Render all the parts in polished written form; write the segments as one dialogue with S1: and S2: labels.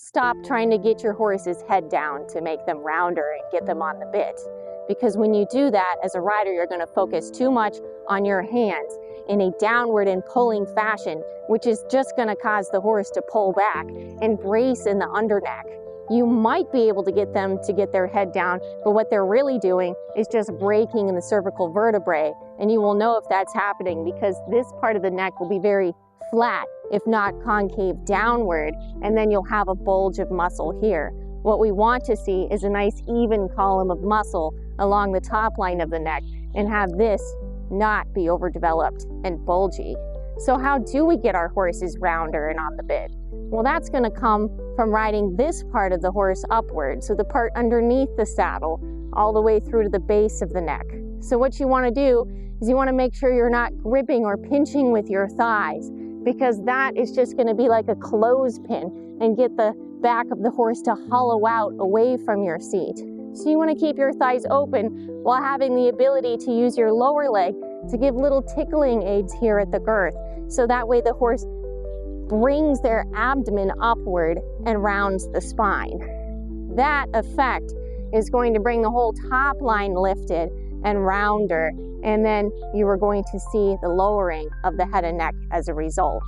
S1: stop trying to get your horse's head down to make them rounder and get them on the bit. Because when you do that, as a rider, you're going to focus too much on your hands in a downward and pulling fashion, which is just going to cause the horse to pull back and brace in the underneck. You might be able to get them to get their head down, but what they're really doing is just breaking in the cervical vertebrae. And you will know if that's happening because this part of the neck will be very flat, if not concave downward, and then you'll have a bulge of muscle here. What we want to see is a nice even column of muscle along the top line of the neck and have this not be overdeveloped and bulgy. So how do we get our horses rounder and on the bit? Well, that's going to come from riding this part of the horse upward, so the part underneath the saddle, all the way through to the base of the neck. So what you want to do is you want to make sure you're not gripping or pinching with your thighs, because that is just going to be like a clothespin and get the back of the horse to hollow out away from your seat. So you want to keep your thighs open while having the ability to use your lower leg to give little tickling aids here at the girth. So that way the horse brings their abdomen upward and rounds the spine. That effect is going to bring the whole top line lifted and rounder, and then you are going to see the lowering of the head and neck as a result.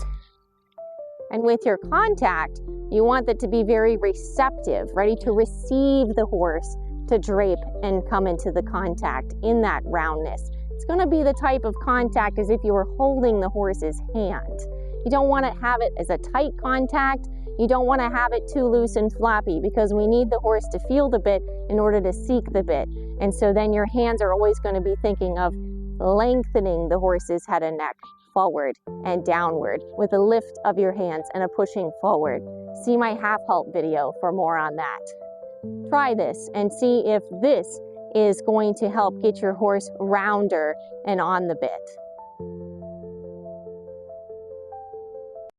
S1: And with your contact, you want that to be very receptive, ready to receive the horse to drape and come into the contact in that roundness. It's going to be the type of contact as if you were holding the horse's hand. You don't want to have it as a tight contact. You don't want to have it too loose and floppy, because we need the horse to feel the bit in order to seek the bit. And so then your hands are always going to be thinking of lengthening the horse's head and neck forward and downward with a lift of your hands and a pushing forward. See my half halt video for more on that. Try this and see if this is going to help get your horse rounder and on the bit.